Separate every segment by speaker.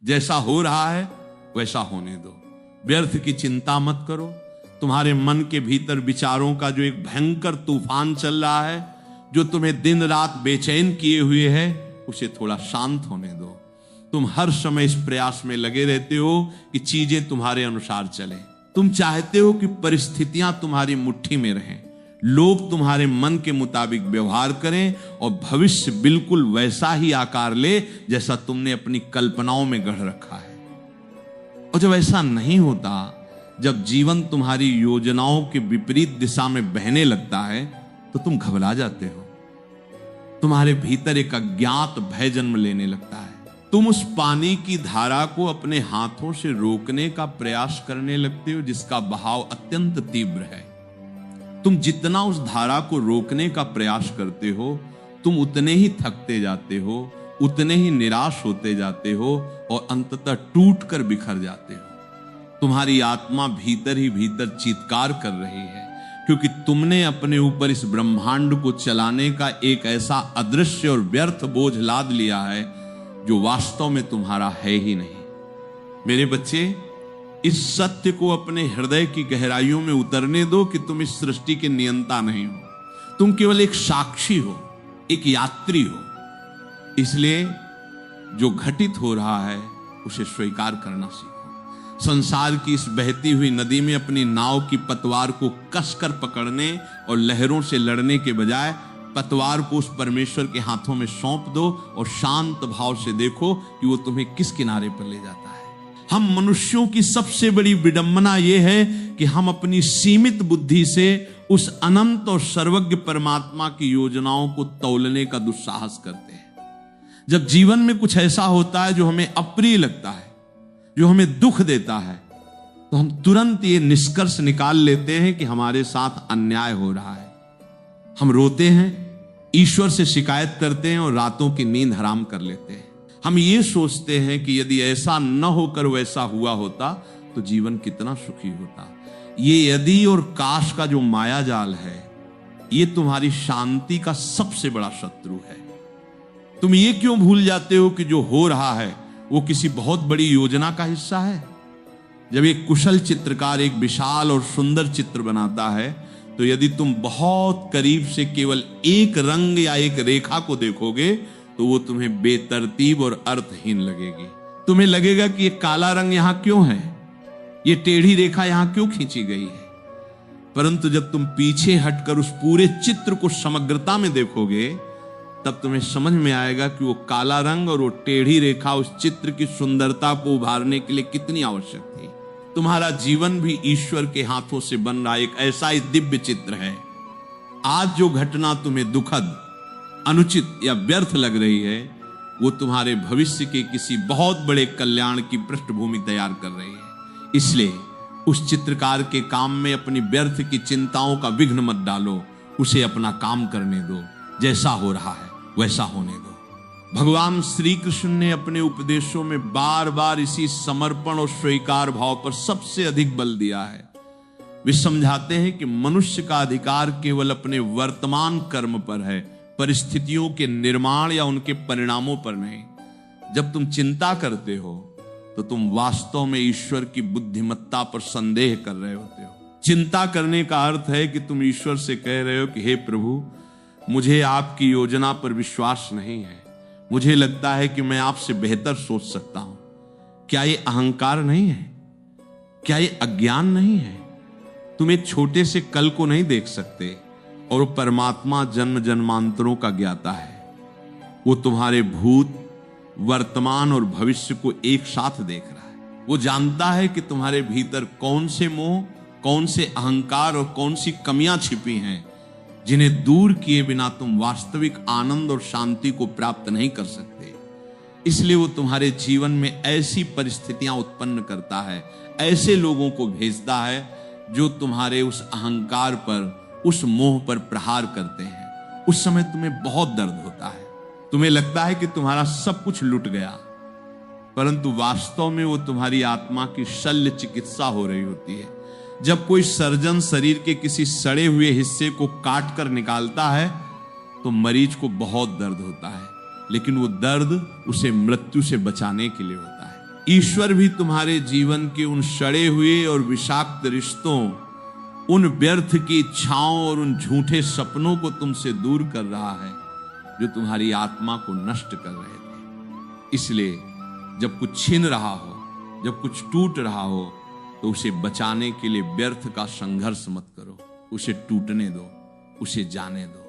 Speaker 1: जैसा हो रहा है वैसा होने दो, व्यर्थ की चिंता मत करो। तुम्हारे मन के भीतर विचारों का जो एक भयंकर तूफान चल रहा है, जो तुम्हें दिन रात बेचैन किए हुए है, उसे थोड़ा शांत होने दो। तुम हर समय इस प्रयास में लगे रहते हो कि चीजें तुम्हारे अनुसार चलें। तुम चाहते हो कि परिस्थितियां तुम्हारी मुट्ठी में रहें, लोग तुम्हारे मन के मुताबिक व्यवहार करें और भविष्य बिल्कुल वैसा ही आकार ले जैसा तुमने अपनी कल्पनाओं में गढ़ रखा है। और जब ऐसा नहीं होता, जब जीवन तुम्हारी योजनाओं के विपरीत दिशा में बहने लगता है, तो तुम घबरा जाते हो। तुम्हारे भीतर एक अज्ञात भय जन्म लेने लगता है। तुम उस पानी की धारा को अपने हाथों से रोकने का प्रयास करने लगते हो जिसका बहाव अत्यंत तीव्र है। तुम जितना उस धारा को रोकने का प्रयास करते हो, तुम उतने ही थकते जाते हो, उतने ही निराश होते जाते हो और अंततः टूट कर बिखर जाते हो। तुम्हारी आत्मा भीतर ही भीतर चीत्कार कर रही है, क्योंकि तुमने अपने ऊपर इस ब्रह्मांड को चलाने का एक ऐसा अदृश्य और व्यर्थ बोझ लाद लिया है जो वास्तव में तुम्हारा है ही नहीं। मेरे बच्चे, इस सत्य को अपने हृदय की गहराइयों में उतरने दो कि तुम इस सृष्टि के नियंता नहीं हो, तुम केवल एक साक्षी हो, एक यात्री हो। इसलिए जो घटित हो रहा है उसे स्वीकार करना सीखो। संसार की इस बहती हुई नदी में अपनी नाव की पतवार को कसकर पकड़ने और लहरों से लड़ने के बजाय पतवार को उस परमेश्वर के हाथों में सौंप दो और शांत भाव से देखो कि वो तुम्हें किस किनारे पर ले जाता है। हम मनुष्यों की सबसे बड़ी विडंबना यह है कि हम अपनी सीमित बुद्धि से उस अनंत और सर्वज्ञ परमात्मा की योजनाओं को तौलने का दुस्साहस करते हैं। जब जीवन में कुछ ऐसा होता है जो हमें अप्रिय लगता है, जो हमें दुख देता है, तो हम तुरंत ये निष्कर्ष निकाल लेते हैं कि हमारे साथ अन्याय हो रहा है। हम रोते हैं, ईश्वर से शिकायत करते हैं और रातों की नींद हराम कर लेते हैं। हम ये सोचते हैं कि यदि ऐसा न होकर वैसा हुआ होता तो जीवन कितना सुखी होता। ये यदि और काश का जो माया जाल है, ये तुम्हारी शांति का सबसे बड़ा शत्रु है। तुम ये क्यों भूल जाते हो कि जो हो रहा है वो किसी बहुत बड़ी योजना का हिस्सा है। जब एक कुशल चित्रकार एक विशाल और सुंदर चित्र बनाता है, तो यदि तुम बहुत करीब से केवल एक रंग या एक रेखा को देखोगे तो वो तुम्हें बेतरतीब और अर्थहीन लगेगी। तुम्हें लगेगा कि ये काला रंग यहां क्यों है, ये टेढ़ी रेखा यहां क्यों खींची गई है। परंतु जब तुम पीछे हटकर उस पूरे चित्र को समग्रता में देखोगे, तब तुम्हें समझ में आएगा कि वो काला रंग और वो टेढ़ी रेखा उस चित्र की सुंदरता को उभारने के लिए कितनी आवश्यक थी। तुम्हारा जीवन भी ईश्वर के हाथों से बन रहा एक ऐसा ही दिव्य चित्र है। आज जो घटना तुम्हें दुखद, अनुचित या व्यर्थ लग रही है, वो तुम्हारे भविष्य के किसी बहुत बड़े कल्याण की पृष्ठभूमि तैयार कर रही है। इसलिए उस चित्रकार के काम में अपनी व्यर्थ की चिंताओं का विघ्न मत डालो, उसे अपना काम करने दो। जैसा हो रहा है वैसा होने दो। भगवान श्री कृष्ण ने अपने उपदेशों में बार बार इसी समर्पण और स्वीकार भाव पर सबसे अधिक बल दिया है। वे समझाते हैं कि मनुष्य का अधिकार केवल अपने वर्तमान कर्म पर है, परिस्थितियों के निर्माण या उनके परिणामों पर नहीं। जब तुम चिंता करते हो तो तुम वास्तव में ईश्वर की बुद्धिमत्ता पर संदेह कर रहे होते हो। चिंता करने का अर्थ है कि तुम ईश्वर से कह रहे हो कि हे प्रभु, मुझे आपकी योजना पर विश्वास नहीं है, मुझे लगता है कि मैं आपसे बेहतर सोच सकता हूं। क्या ये अहंकार नहीं है? क्या ये अज्ञान नहीं है? तुम एक छोटे से कल को नहीं देख सकते और वो परमात्मा जन्म जन्मांतरों का ज्ञाता है। वो तुम्हारे भूत, वर्तमान और भविष्य को एक साथ देख रहा है। वो जानता है कि तुम्हारे भीतर कौन से मोह, कौन से अहंकार और कौन सी कमियां छिपी हैं, जिन्हें दूर किए बिना तुम वास्तविक आनंद और शांति को प्राप्त नहीं कर सकते। इसलिए वो तुम्हारे जीवन में ऐसी परिस्थितियां उत्पन्न करता है, ऐसे लोगों को भेजता है जो तुम्हारे उस अहंकार पर, उस मोह पर प्रहार करते हैं। उस समय तुम्हें बहुत दर्द होता है, तुम्हें लगता है कि तुम्हारा सब कुछ लुट गया, परंतु वास्तव में वो तुम्हारी आत्मा की शल्य चिकित्सा हो रही होती है। जब कोई सर्जन शरीर के किसी सड़े हुए हिस्से को काट कर निकालता है तो मरीज को बहुत दर्द होता है, लेकिन वो दर्द उसे मृत्यु से बचाने के लिए होता है। ईश्वर भी तुम्हारे जीवन के उन सड़े हुए और विषाक्त रिश्तों, उन व्यर्थ की इच्छाओं और उन झूठे सपनों को तुमसे दूर कर रहा है जो तुम्हारी आत्मा को नष्ट कर रहे थे। इसलिए जब कुछ छिन रहा हो, जब कुछ टूट रहा हो, तो उसे बचाने के लिए व्यर्थ का संघर्ष मत करो, उसे टूटने दो, उसे जाने दो।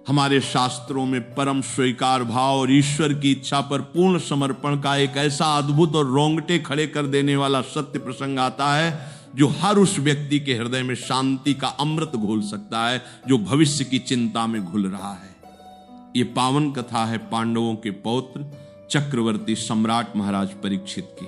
Speaker 1: हमारे शास्त्रों में परम स्वीकार भाव और ईश्वर की इच्छा पर पूर्ण समर्पण का एक ऐसा अद्भुत और रोंगटे खड़े कर देने वाला सत्य प्रसंग आता है जो हर उस व्यक्ति के हृदय में शांति का अमृत घोल सकता है जो भविष्य की चिंता में घुल रहा है। ये पावन कथा है पांडवों के पौत्र चक्रवर्ती सम्राट महाराज परीक्षित की।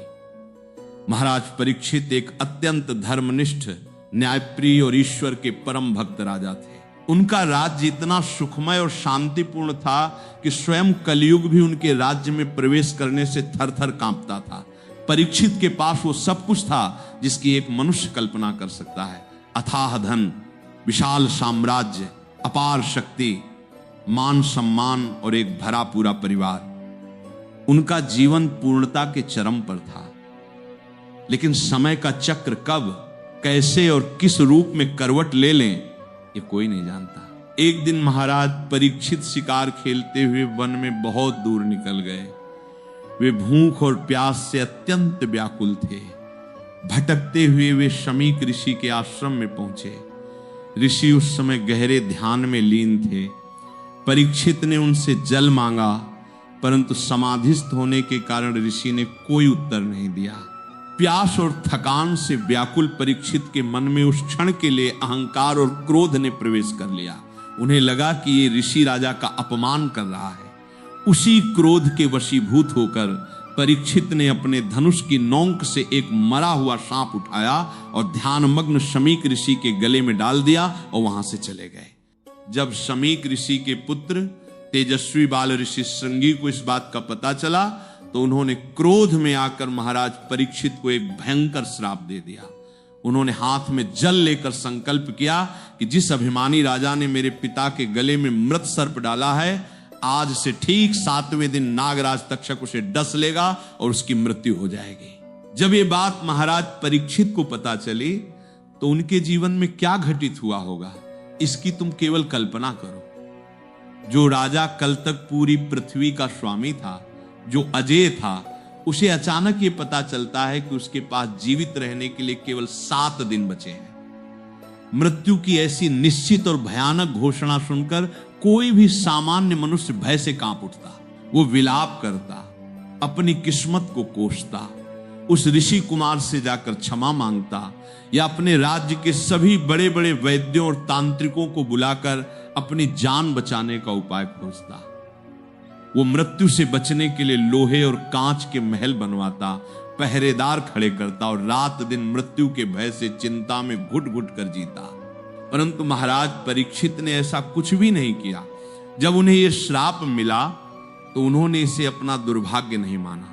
Speaker 1: महाराज परीक्षित एक अत्यंत धर्मनिष्ठ, न्यायप्रिय और ईश्वर के परम भक्त राजा थे। उनका राज्य इतना सुखमय और शांतिपूर्ण था कि स्वयं कलयुग भी उनके राज्य में प्रवेश करने से थर थर कांपता था। परीक्षित के पास वो सब कुछ था जिसकी एक मनुष्य कल्पना कर सकता है। अथाह धन, विशाल साम्राज्य, अपार शक्ति, मान सम्मान और एक भरा पूरा परिवार। उनका जीवन पूर्णता के चरम पर था। लेकिन समय का चक्र कब, कैसे और किस रूप में करवट ले लें, ये कोई नहीं जानता। एक दिन महाराज परीक्षित शिकार खेलते हुए वन में बहुत दूर निकल गए। वे भूख और प्यास से अत्यंत व्याकुल थे। भटकते हुए वे शमीक ऋषि के आश्रम में पहुंचे। ऋषि उस समय गहरे ध्यान में लीन थे। परीक्षित ने उनसे जल मांगा, परंतु समाधिस्थ होने के कारण ऋषि ने कोई उत्तर नहीं दिया। प्यास और थकान से व्याकुल परीक्षित के मन में उस क्षण के लिए अहंकार और क्रोध ने प्रवेश कर लिया। उन्हें लगा कि ये ऋषि राजा का अपमान कर रहा है। उसी क्रोध के वशीभूत होकर परीक्षित ने अपने धनुष की नोंक से एक मरा हुआ सांप उठाया और ध्यानमग्न शमीक ऋषि के गले में डाल दिया और वहां से चले गए। जब शमीक ऋषि के पुत्र तेजस्वी बाल ऋषि श्रृंगी को इस बात का पता चला तो उन्होंने क्रोध में आकर महाराज परीक्षित को एक भयंकर श्राप दे दिया। उन्होंने हाथ में जल लेकर संकल्प किया कि जिस अभिमानी राजा ने मेरे पिता के गले में मृत सर्प डाला है, आज से ठीक 7वें दिन नागराज तक्षक उसे डस लेगा और उसकी मृत्यु हो जाएगी। जब ये बात महाराज परीक्षित को पता चली तो उनके जीवन में क्या घटित हुआ होगा, इसकी तुम केवल कल्पना करो। जो राजा कल तक पूरी पृथ्वी का स्वामी था, जो अजेय था, उसे अचानक ये पता चलता है कि उसके पास जीवित रहने के लिए केवल 7 दिन बचे हैं। मृत्यु की ऐसी निश्चित और भयानक घोषणा सुनकर कोई भी सामान्य मनुष्य भय से कांप उठता। वो विलाप करता, अपनी किस्मत को कोसता, उस ऋषि कुमार से जाकर क्षमा मांगता या अपने राज्य के सभी बड़े बड़े वैद्यों और तांत्रिकों को बुलाकर अपनी जान बचाने का उपाय खोजता। वो मृत्यु से बचने के लिए लोहे और कांच के महल बनवाता, पहरेदार खड़े करता और रात दिन मृत्यु के भय से चिंता में घुट घुट कर जीता। परंतु महाराज परीक्षित ने ऐसा कुछ भी नहीं किया। जब उन्हें यह श्राप मिला तो उन्होंने इसे अपना दुर्भाग्य नहीं माना।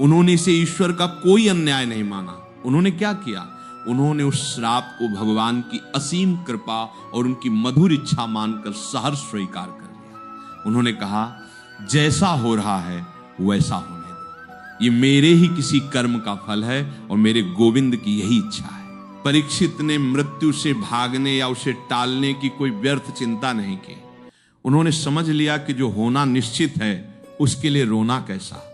Speaker 1: उन्होंने इसे ईश्वर का कोई अन्याय नहीं माना। उन्होंने क्या किया? उन्होंने उस श्राप को भगवान की असीम कृपा और उनकी मधुर इच्छा मानकर सहर्ष स्वीकार कर लिया। उन्होंने कहा, जैसा हो रहा है वैसा होने दो। ये मेरे ही किसी कर्म का फल है और मेरे गोविंद की यही इच्छा है। परीक्षित ने मृत्यु से भागने या उसे टालने की कोई व्यर्थ चिंता नहीं की। उन्होंने समझ लिया कि जो होना निश्चित है उसके लिए रोना कैसा।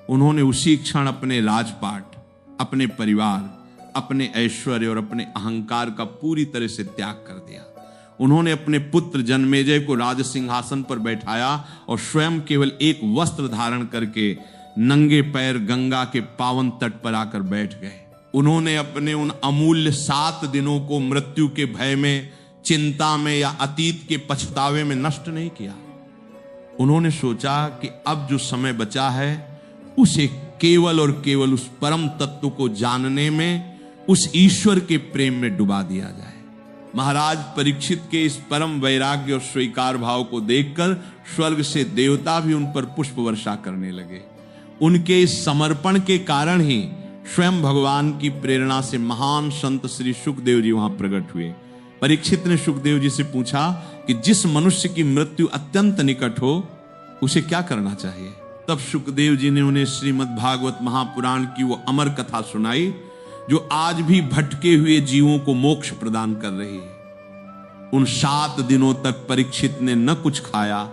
Speaker 1: उन्होंने उसी क्षण अपने राजपाट, अपने परिवार, अपने ऐश्वर्य और अपने अहंकार का पूरी तरह से त्याग कर दिया। उन्होंने अपने पुत्र जन्मेजय को राज सिंहासन पर बैठाया और स्वयं केवल एक वस्त्र धारण करके नंगे पैर गंगा के पावन तट पर आकर बैठ गए। उन्होंने अपने उन अमूल्य 7 दिनों को मृत्यु के भय में, चिंता में या अतीत के पछतावे में नष्ट नहीं किया। उन्होंने सोचा कि अब जो समय बचा है उसे केवल और केवल उस परम तत्व को जानने में, उस ईश्वर के प्रेम में डुबा दिया जाए। महाराज परीक्षित के इस परम वैराग्य और स्वीकार भाव को देखकर स्वर्ग से देवता भी उन पर पुष्प वर्षा करने लगे। उनके इस समर्पण के कारण ही स्वयं भगवान की प्रेरणा से महान संत श्री सुखदेव जी वहां प्रकट हुए। परीक्षित ने सुखदेव जी से पूछा कि जिस मनुष्य की मृत्यु अत्यंत निकट हो उसे क्या करना चाहिए। तब सुखदेव जी ने उन्हें श्रीमद् भागवत महापुराण की वो अमर कथा सुनाई जो आज भी भटके हुए जीवों को मोक्ष प्रदान कर रही है। उन 7 दिनों तक परीक्षित ने न कुछ खाया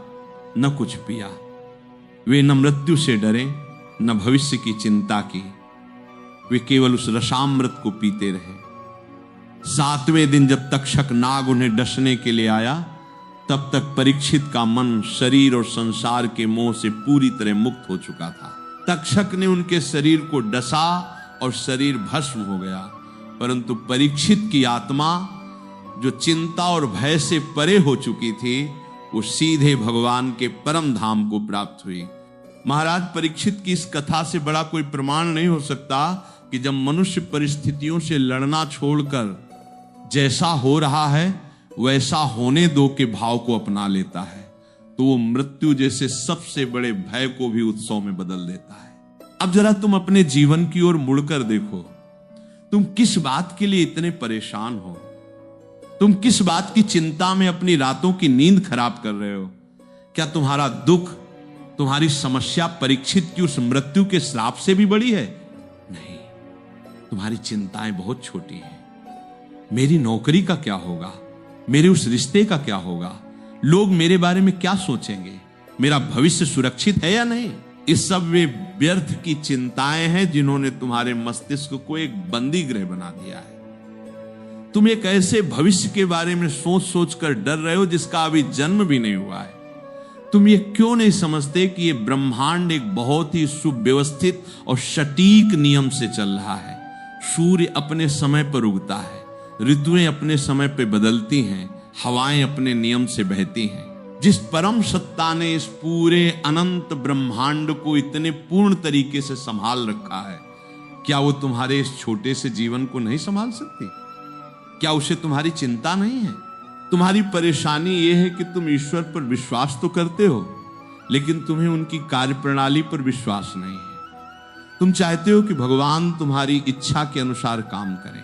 Speaker 1: न कुछ पिया। वे न मृत्यु से डरे न भविष्य की चिंता की। वे केवल उस रसामृत को पीते रहे। 7वें दिन जब तक्षक नाग उन्हें डसने के लिए आया, तब तक परीक्षित का मन शरीर और संसार के मोह से पूरी तरह मुक्त हो चुका था। तक्षक ने उनके शरीर को डसा और शरीर भस्म हो गया, परंतु परीक्षित की आत्मा जो चिंता और भय से परे हो चुकी थी, वो सीधे भगवान के परम धाम को प्राप्त हुई। महाराज परीक्षित की इस कथा से बड़ा कोई प्रमाण नहीं हो सकता कि जब मनुष्य परिस्थितियों से लड़ना छोड़कर जैसा हो रहा है वैसा होने दो के भाव को अपना लेता है, तो वो मृत्यु जैसे सबसे बड़े भय को भी उत्सव में बदल देता है। अब जरा तुम अपने जीवन की ओर मुड़कर देखो। तुम किस बात के लिए इतने परेशान हो? तुम किस बात की चिंता में अपनी रातों की नींद खराब कर रहे हो? क्या तुम्हारा दुख, तुम्हारी समस्या परीक्षित की उस मृत्यु के श्राप से भी बड़ी है? नहीं, तुम्हारी चिंताएं बहुत छोटी हैं। मेरी नौकरी का क्या होगा? मेरे उस रिश्ते का क्या होगा? लोग मेरे बारे में क्या सोचेंगे? मेरा भविष्य सुरक्षित है या नहीं? इस सब वे व्यर्थ की चिंताएं हैं जिन्होंने तुम्हारे मस्तिष्क को एक बंदी गृह बना दिया है। तुम एक ऐसे भविष्य के बारे में सोच सोच कर डर रहे हो जिसका अभी जन्म भी नहीं हुआ है। तुम ये क्यों नहीं समझते कि ये ब्रह्मांड एक बहुत ही सुव्यवस्थित और सटीक नियम से चल रहा है। सूर्य अपने समय पर उगता है, ऋतुएं अपने समय पर बदलती हैं, हवाएं अपने नियम से बहती हैं। जिस परम सत्ता ने इस पूरे अनंत ब्रह्मांड को इतने पूर्ण तरीके से संभाल रखा है, क्या वो तुम्हारे इस छोटे से जीवन को नहीं संभाल सकती? क्या उसे तुम्हारी चिंता नहीं है? तुम्हारी परेशानी यह है कि तुम ईश्वर पर विश्वास तो करते हो, लेकिन तुम्हें उनकी कार्यप्रणाली पर विश्वास नहीं है। तुम चाहते हो कि भगवान तुम्हारी इच्छा के अनुसार काम करें।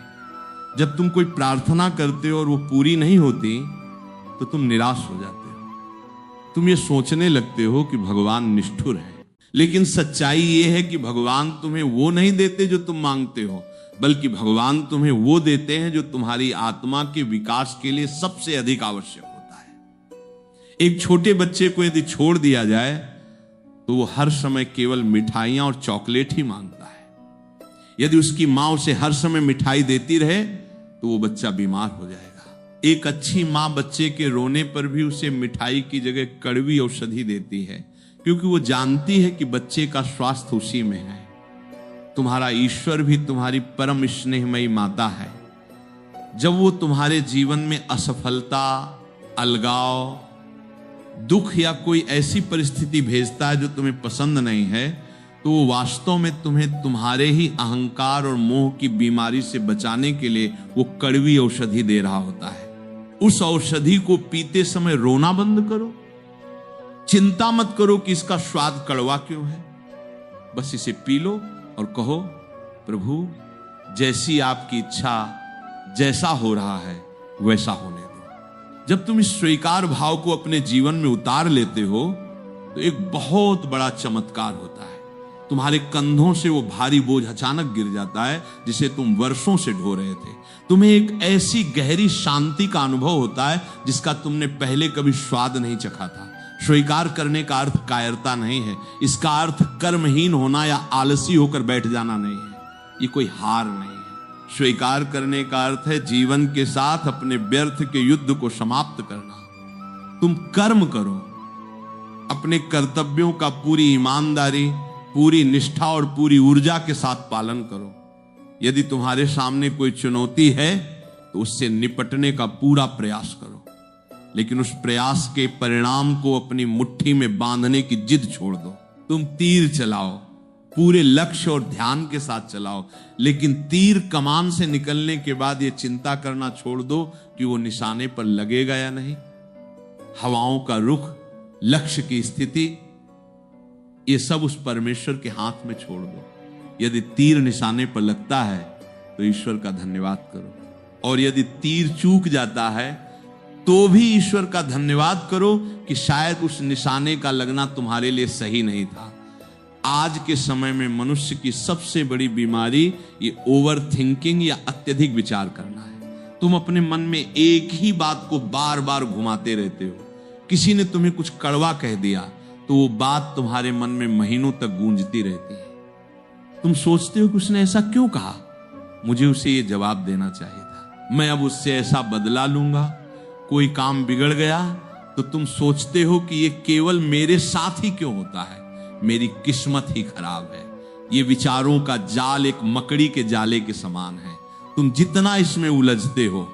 Speaker 1: जब तुम कोई प्रार्थना करते हो और वो पूरी नहीं होती तो तुम निराश हो जाते हो। तुम ये सोचने लगते हो कि भगवान निष्ठुर है, लेकिन सच्चाई ये है कि भगवान तुम्हें वो नहीं देते जो तुम मांगते हो, बल्कि भगवान तुम्हें वो देते हैं जो तुम्हारी आत्मा के विकास के लिए सबसे अधिक आवश्यक होता है। एक छोटे बच्चे को यदि छोड़ दिया जाए तो वो हर समय केवल मिठाइयां और चॉकलेट ही मांगता है। यदि उसकी मां उसे हर समय मिठाई देती रहे तो वो बच्चा बीमार हो जाएगा। एक अच्छी मां बच्चे के रोने पर भी उसे मिठाई की जगह कड़वी औषधि देती है, क्योंकि वो जानती है कि बच्चे का स्वास्थ्य उसी में है। तुम्हारा ईश्वर भी तुम्हारी परम स्नेहमयी माता है। जब वो तुम्हारे जीवन में असफलता, अलगाव, दुख या कोई ऐसी परिस्थिति भेजता है जो तुम्हें पसंद नहीं है, तो वो वास्तव में तुम्हें तुम्हारे ही अहंकार और मोह की बीमारी से बचाने के लिए वो कड़वी औषधि दे रहा होता है। उस औषधि को पीते समय रोना बंद करो। चिंता मत करो कि इसका स्वाद कड़वा क्यों है। बस इसे पी लो और कहो, प्रभु जैसी आपकी इच्छा, जैसा हो रहा है वैसा होने दो। जब तुम इस स्वीकार भाव को अपने जीवन में उतार लेते हो तो एक बहुत बड़ा चमत्कार होता है। तुम्हारे कंधों से वो भारी बोझ अचानक गिर जाता है जिसे तुम वर्षों से ढो रहे थे। तुम्हें एक ऐसी गहरी शांति का अनुभव होता है जिसका तुमने पहले कभी स्वाद नहीं चखा था। स्वीकार करने का अर्थ कायरता नहीं है। इसका अर्थ कर्महीन होना या आलसी होकर बैठ जाना नहीं है। ये कोई हार नहीं है। स्वीकार करने का अर्थ है जीवन के साथ अपने व्यर्थ के युद्ध को समाप्त करना। तुम कर्म करो, अपने कर्तव्यों का पूरी ईमानदारी, पूरी निष्ठा और पूरी ऊर्जा के साथ पालन करो। यदि तुम्हारे सामने कोई चुनौती है तो उससे निपटने का पूरा प्रयास करो, लेकिन उस प्रयास के परिणाम को अपनी मुट्ठी में बांधने की जिद छोड़ दो। तुम तीर चलाओ, पूरे लक्ष्य और ध्यान के साथ चलाओ, लेकिन तीर कमान से निकलने के बाद ये चिंता करना छोड़ दो कि वो निशाने पर लगेगा या नहीं। हवाओं का रुख, लक्ष्य की स्थिति, ये सब उस परमेश्वर के हाथ में छोड़ दो। यदि तीर निशाने पर लगता है तो ईश्वर का धन्यवाद करो, और यदि तीर चूक जाता है तो भी ईश्वर का धन्यवाद करो कि शायद उस निशाने का लगना तुम्हारे लिए सही नहीं था। आज के समय में मनुष्य की सबसे बड़ी बीमारी ये ओवर थिंकिंग या अत्यधिक विचार करना है। तुम अपने मन में एक ही बात को बार बार घुमाते रहते हो। किसी ने तुम्हें कुछ कड़वा कह दिया तो वो बात तुम्हारे मन में महीनों तक गूंजती रहती है। तुम सोचते हो कि उसने ऐसा क्यों कहा, मुझे उसे ये जवाब देना चाहिए था, मैं अब उससे ऐसा बदला लूंगा। कोई काम बिगड़ गया तो तुम सोचते हो कि ये केवल मेरे साथ ही क्यों होता है, मेरी किस्मत ही खराब है। ये विचारों का जाल एक मकड़ी के जाले के समान है। तुम जितना इसमें उलझते हो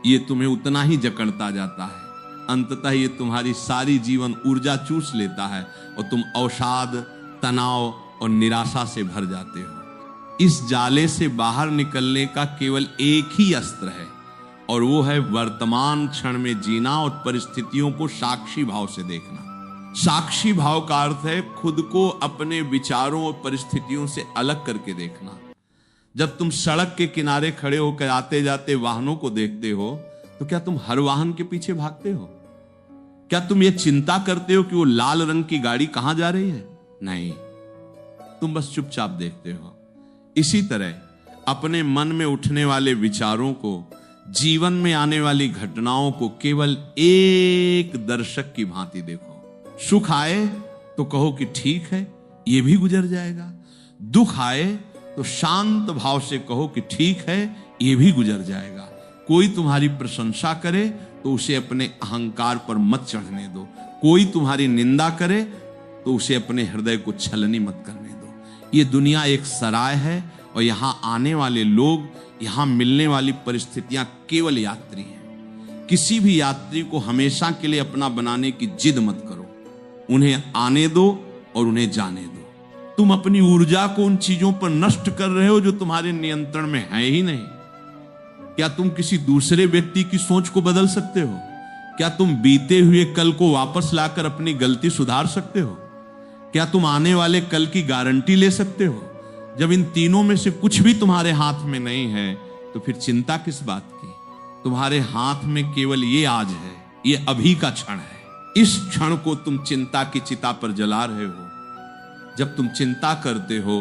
Speaker 1: ये तुम्हें उतना ही जकड़ता जाता है। अंततः ये तुम्हारी सारी जीवन ऊर्जा चूस लेता है और तुम अवसाद, तनाव और निराशा से भर जाते हो। इस जाले से बाहर निकलने का केवल एक ही अस्त्र है और वो है वर्तमान क्षण में जीना और परिस्थितियों को साक्षी भाव से देखना। साक्षी भाव का अर्थ है खुद को अपने विचारों और परिस्थितियों से अलग करके देखना। जब तुम सड़क के किनारे खड़े होकर आते जाते वाहनों को देखते हो तो क्या तुम हर वाहन के पीछे भागते हो? क्या तुम ये चिंता करते हो कि वो लाल रंग की गाड़ी कहां जा रही है? नहीं, तुम बस चुपचाप देखते हो। इसी तरह अपने मन में उठने वाले विचारों को, जीवन में आने वाली घटनाओं को केवल एक दर्शक की भांति देखो। सुख आए तो कहो कि ठीक है, ये भी गुजर जाएगा। दुख आए तो शांत भाव से कहो कि ठीक है, ये भी गुजर जाएगा। कोई तुम्हारी प्रशंसा करे तो उसे अपने अहंकार पर मत चढ़ने दो। कोई तुम्हारी निंदा करे तो उसे अपने हृदय को छलनी मत करने दो। ये दुनिया एक सराय है और यहां आने वाले लोग, यहां मिलने वाली परिस्थितियां केवल यात्री हैं। किसी भी यात्री को हमेशा के लिए अपना बनाने की जिद मत करो। उन्हें आने दो और उन्हें जाने दो। तुम अपनी ऊर्जा को उन चीजों पर नष्ट कर रहे हो जो तुम्हारे नियंत्रण में है ही नहीं। क्या तुम किसी दूसरे व्यक्ति की सोच को बदल सकते हो? क्या तुम बीते हुए कल को वापस लाकर अपनी गलती सुधार सकते हो? क्या तुम आने वाले कल की गारंटी ले सकते हो? जब इन तीनों में से कुछ भी तुम्हारे हाथ में नहीं है तो फिर चिंता किस बात की? तुम्हारे हाथ में केवल ये आज है, ये अभी का क्षण है। इस क्षण को तुम चिंता की चिता पर जला रहे हो। जब तुम चिंता करते हो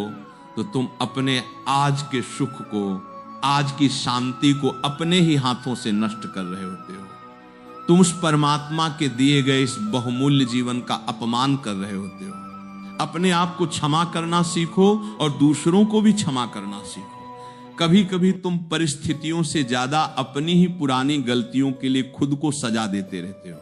Speaker 1: तो तुम अपने आज के सुख को, आज की शांति को अपने ही हाथों से नष्ट कर रहे होते हो। तुम उस परमात्मा के दिए गए इस बहुमूल्य जीवन का अपमान कर रहे होते हो। अपने आप को क्षमा करना सीखो और दूसरों को भी क्षमा करना सीखो। कभी कभी तुम परिस्थितियों से ज्यादा अपनी ही पुरानी गलतियों के लिए खुद को सजा देते रहते हो।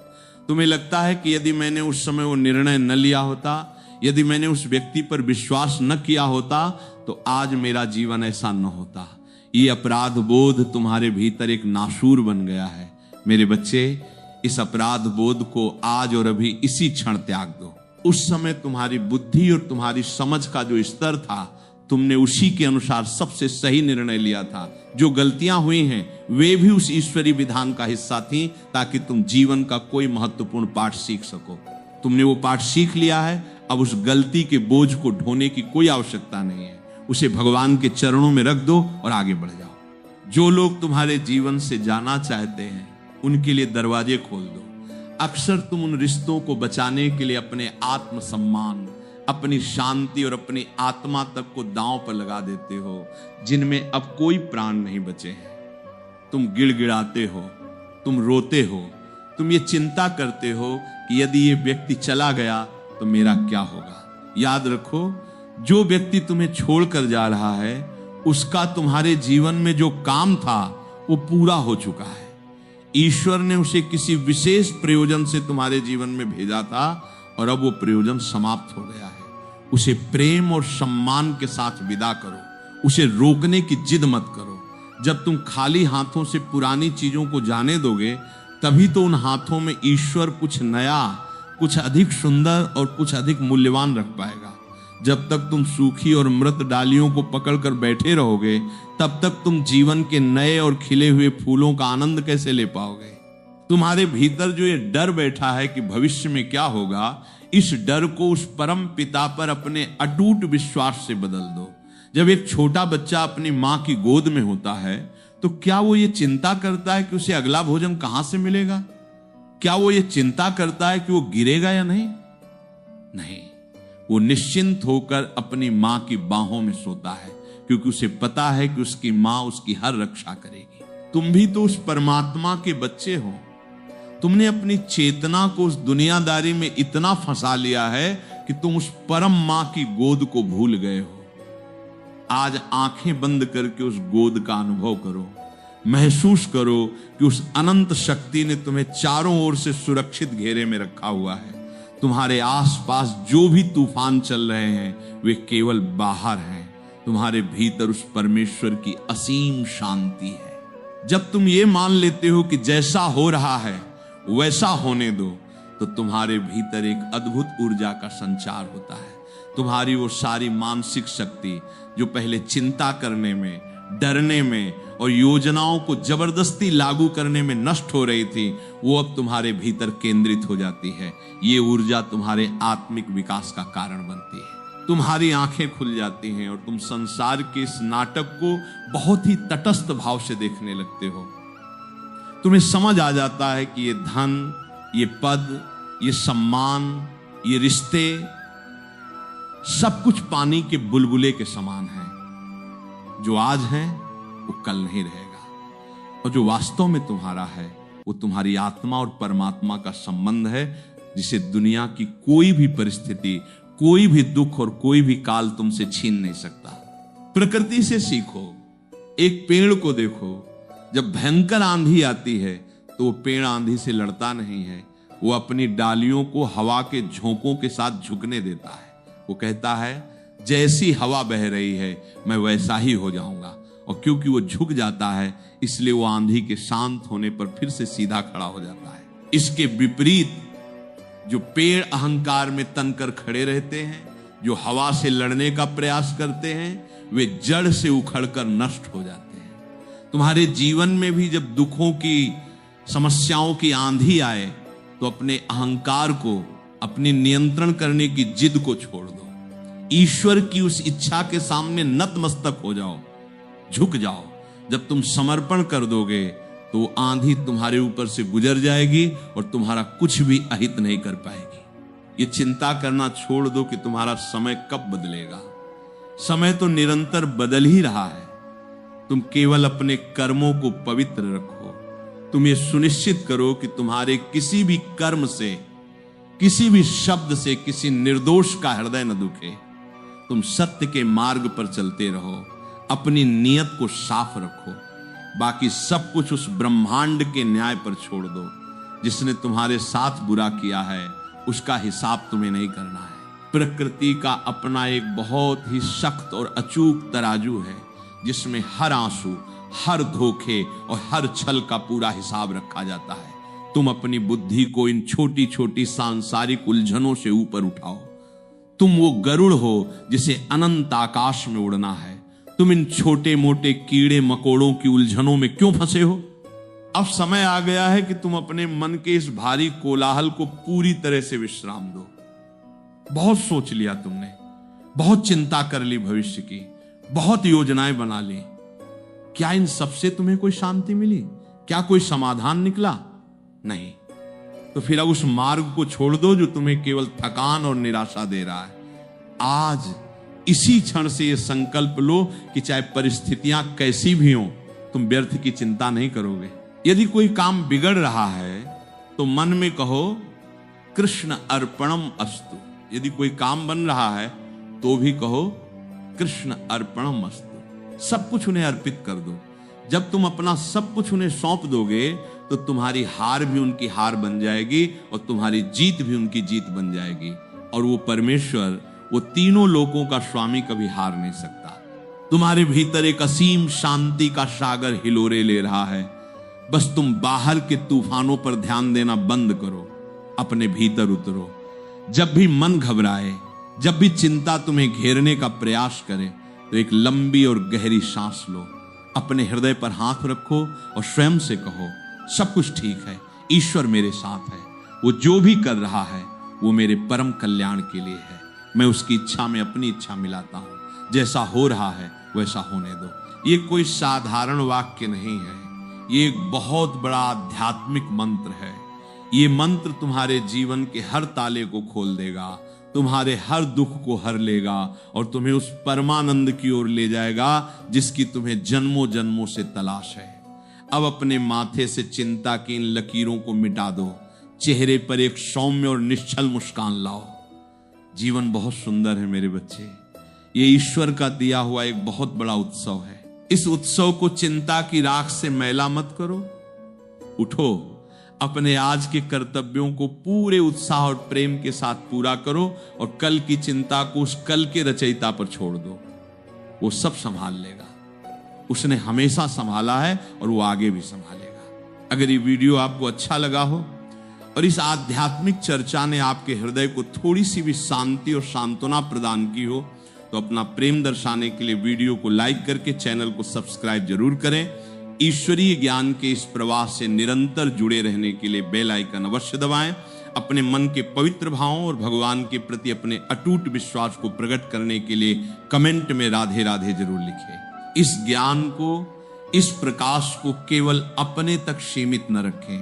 Speaker 1: तुम्हें लगता है कि यदि मैंने उस समय वो निर्णय न लिया होता, यदि मैंने उस व्यक्ति पर विश्वास न किया होता तो आज मेरा जीवन ऐसा न होता। ये अपराध बोध तुम्हारे भीतर एक नासूर बन गया है। मेरे बच्चे, इस अपराध बोध को आज और अभी इसी क्षण त्याग दो। उस समय तुम्हारी बुद्धि और तुम्हारी समझ का जो स्तर था, तुमने उसी के अनुसार सबसे सही निर्णय लिया था। जो गलतियां हुई हैं वे भी उस ईश्वरीय विधान का हिस्सा थी ताकि तुम जीवन का कोई महत्वपूर्ण पाठ सीख सको। तुमने वो पाठ सीख लिया है। अब उस गलती के बोझ को ढोने की कोई आवश्यकता नहीं है। उसे भगवान के चरणों में रख दो और आगे बढ़ जाओ। जो लोग तुम्हारे जीवन से जाना चाहते हैं उनके लिए दरवाजे खोल दो। अक्सर तुम उन रिश्तों को बचाने के लिए अपने आत्मसम्मान, अपनी शांति और अपनी आत्मा तक को दांव पर लगा देते हो, जिनमें अब कोई प्राण नहीं बचे हैं। तुम गिड़गिड़ाते हो, तुम रोते हो, तुम ये चिंता करते हो कि यदि ये व्यक्ति चला गया तो मेरा क्या होगा। याद रखो, जो व्यक्ति तुम्हें छोड़कर जा रहा है उसका तुम्हारे जीवन में जो काम था वो पूरा हो चुका है। ईश्वर ने उसे किसी विशेष प्रयोजन से तुम्हारे जीवन में भेजा था और अब वो प्रयोजन समाप्त हो गया है। उसे प्रेम और सम्मान के साथ विदा करो। उसे रोकने की जिद मत करो। जब तुम खाली हाथों से पुरानी चीजों को जाने दोगे तभी तो उन हाथों में ईश्वर कुछ नया, कुछ अधिक सुंदर और कुछ अधिक मूल्यवान रख पाएगा। जब तक तुम सूखी और मृत डालियों को पकड़कर बैठे रहोगे तब तक तुम जीवन के नए और खिले हुए फूलों का आनंद कैसे ले पाओगे। तुम्हारे भीतर जो ये डर बैठा है कि भविष्य में क्या होगा, इस डर को उस परम पिता पर अपने अटूट विश्वास से बदल दो। जब एक छोटा बच्चा अपनी मां की गोद में होता है तो क्या वो ये चिंता करता है कि उसे अगला भोजन कहां से मिलेगा? क्या वो ये चिंता करता है कि वो गिरेगा या नहीं? नहीं, वो निश्चिंत होकर अपनी मां की बाहों में सोता है, क्योंकि उसे पता है कि उसकी मां उसकी हर रक्षा करेगी। तुम भी तो उस परमात्मा के बच्चे हो। तुमने अपनी चेतना को उस दुनियादारी में इतना फंसा लिया है कि तुम उस परम मां की गोद को भूल गए हो। आज आंखें बंद करके उस गोद का अनुभव करो, महसूस करो कि उस अनंत शक्ति ने तुम्हें चारों ओर से सुरक्षित घेरे में रखा हुआ है। तुम्हारे आसपास जो भी तूफान चल रहे हैं वे केवल बाहर हैं। तुम्हारे भीतर उस परमेश्वर की असीम शांति है। जब तुम ये मान लेते हो कि जैसा हो रहा है वैसा होने दो, तो तुम्हारे भीतर एक अद्भुत ऊर्जा का संचार होता है। तुम्हारी वो सारी मानसिक शक्ति जो पहले चिंता करने में, डरने में और योजनाओं को जबरदस्ती लागू करने में नष्ट हो रही थी, वो अब तुम्हारे भीतर केंद्रित हो जाती है। ये ऊर्जा तुम्हारे आत्मिक विकास का कारण बनती है। तुम्हारी आंखें खुल जाती हैं और तुम संसार के इस नाटक को बहुत ही तटस्थ भाव से देखने लगते हो। तुम्हें समझ आ जाता है कि ये धन, ये पद, ये सम्मान, ये रिश्ते सब कुछ पानी के बुलबुले के समान हैं। जो आज है वो कल नहीं रहेगा, और जो वास्तव में तुम्हारा है वो तुम्हारी आत्मा और परमात्मा का संबंध है, जिसे दुनिया की कोई भी परिस्थिति, कोई भी दुख और कोई भी काल तुमसे छीन नहीं सकता। प्रकृति से सीखो। एक पेड़ को देखो, जब भयंकर आंधी आती है तो वो पेड़ आंधी से लड़ता नहीं है, वो अपनी डालियों को हवा के झोंकों के साथ झुकने देता है। वो कहता है जैसी हवा बह रही है मैं वैसा ही हो जाऊंगा, और क्योंकि वो झुक जाता है इसलिए वो आंधी के शांत होने पर फिर से सीधा खड़ा हो जाता है। इसके विपरीत जो पेड़ अहंकार में तनकर खड़े रहते हैं, जो हवा से लड़ने का प्रयास करते हैं, वे जड़ से उखड़कर नष्ट हो जाते हैं। तुम्हारे जीवन में भी जब दुखों की, समस्याओं की आंधी आए तो अपने अहंकार को, अपनी नियंत्रण करने की जिद को छोड़ दो। ईश्वर की उस इच्छा के सामने नतमस्तक हो जाओ, झुक जाओ। जब तुम समर्पण कर दोगे तो आंधी तुम्हारे ऊपर से गुजर जाएगी और तुम्हारा कुछ भी अहित नहीं कर पाएगी। ये चिंता करना छोड़ दो कि तुम्हारा समय कब बदलेगा। समय तो निरंतर बदल ही रहा है। तुम केवल अपने कर्मों को पवित्र रखो। तुम ये सुनिश्चित करो कि तुम्हारे किसी भी कर्म से, किसी भी शब्द से किसी निर्दोष का हृदय न दुखे। तुम सत्य के मार्ग पर चलते रहो, अपनी नियत को साफ रखो। बाकी सब कुछ उस ब्रह्मांड के न्याय पर छोड़ दो। जिसने तुम्हारे साथ बुरा किया है उसका हिसाब तुम्हें नहीं करना है। प्रकृति का अपना एक बहुत ही सख्त और अचूक तराजू है, जिसमें हर आंसू, हर धोखे और हर छल का पूरा हिसाब रखा जाता है। तुम अपनी बुद्धि को इन छोटी छोटी सांसारिक उलझनों से ऊपर उठाओ। तुम वो गरुड़ हो जिसे अनंत आकाश में उड़ना है। तुम इन छोटे मोटे कीड़े मकोड़ों की उलझनों में क्यों फंसे हो? अब समय आ गया है कि तुम अपने मन के इस भारी कोलाहल को पूरी तरह से विश्राम दो। बहुत सोच लिया तुमने, बहुत चिंता कर ली भविष्य की, बहुत योजनाएं बना ली। क्या इन सबसे तुम्हें कोई शांति मिली? क्या कोई समाधान निकला? नहीं। तो फिर अब उस मार्ग को छोड़ दो जो तुम्हें केवल थकान और निराशा दे रहा है। आज इसी क्षण से यह संकल्प लो कि चाहे परिस्थितियां कैसी भी हों, तुम व्यर्थ की चिंता नहीं करोगे। यदि कोई काम बिगड़ रहा है तो मन में कहो कृष्ण अर्पणम अस्तु। यदि कोई काम बन रहा है तो भी कहो कृष्ण अर्पणम अस्तु। सब कुछ उन्हें अर्पित कर दो। जब तुम अपना सब कुछ उन्हें सौंप दोगे तो तुम्हारी हार भी उनकी हार बन जाएगी और तुम्हारी जीत भी उनकी जीत बन जाएगी। और वो परमेश्वर, वो तीनों लोकों का स्वामी कभी हार नहीं सकता। तुम्हारे भीतर एक असीम शांति का सागर हिलोरे ले रहा है। बस तुम बाहर के तूफानों पर ध्यान देना बंद करो, अपने भीतर उतरो। जब भी मन घबराए, जब भी चिंता तुम्हें घेरने का प्रयास करे, तो एक लंबी और गहरी सांस लो, अपने हृदय पर हाथ रखो और स्वयं से कहो सब कुछ ठीक है, ईश्वर मेरे साथ है। वो जो भी कर रहा है वो मेरे परम कल्याण के लिए है। मैं उसकी इच्छा में अपनी इच्छा मिलाता हूं। जैसा हो रहा है वैसा होने दो। ये कोई साधारण वाक्य नहीं है, ये एक बहुत बड़ा आध्यात्मिक मंत्र है। ये मंत्र तुम्हारे जीवन के हर ताले को खोल देगा, तुम्हारे हर दुख को हर लेगा और तुम्हें उस परमानंद की ओर ले जाएगा जिसकी तुम्हें जन्मों जन्मों से तलाश है। अब अपने माथे से चिंता की इन लकीरों को मिटा दो, चेहरे पर एक सौम्य और निश्चल मुस्कान लाओ। जीवन बहुत सुंदर है मेरे बच्चे, ये ईश्वर का दिया हुआ एक बहुत बड़ा उत्सव है। इस उत्सव को चिंता की राख से मैला मत करो। उठो, अपने आज के कर्तव्यों को पूरे उत्साह और प्रेम के साथ पूरा करो और कल की चिंता को उस कल के रचयिता पर छोड़ दो। वो सब संभाल लेगा, उसने हमेशा संभाला है और वो आगे भी संभालेगा। अगर ये वीडियो आपको अच्छा लगा हो और इस आध्यात्मिक चर्चा ने आपके हृदय को थोड़ी सी भी शांति और सांत्वना प्रदान की हो तो अपना प्रेम दर्शाने के लिए वीडियो को लाइक करके चैनल को सब्सक्राइब जरूर करें। ईश्वरीय ज्ञान के इस प्रवास से निरंतर जुड़े रहने के लिए बेल आइकन अवश्य दबाएं। अपने मन के पवित्र भावों और भगवान के प्रति अपने अटूट विश्वास को प्रकट करने के लिए कमेंट में राधे राधे जरूर लिखें। इस ज्ञान को, इस प्रकाश को केवल अपने तक सीमित न रखें।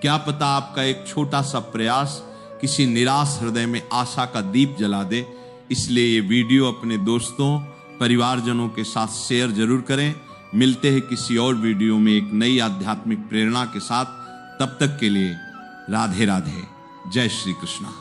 Speaker 1: क्या पता आपका एक छोटा सा प्रयास किसी निराश हृदय में आशा का दीप जला दे। इसलिए ये वीडियो अपने दोस्तों, परिवारजनों के साथ शेयर जरूर करें। मिलते हैं किसी और वीडियो में एक नई आध्यात्मिक प्रेरणा के साथ। तब तक के लिए राधे राधे, जय श्री कृष्णा।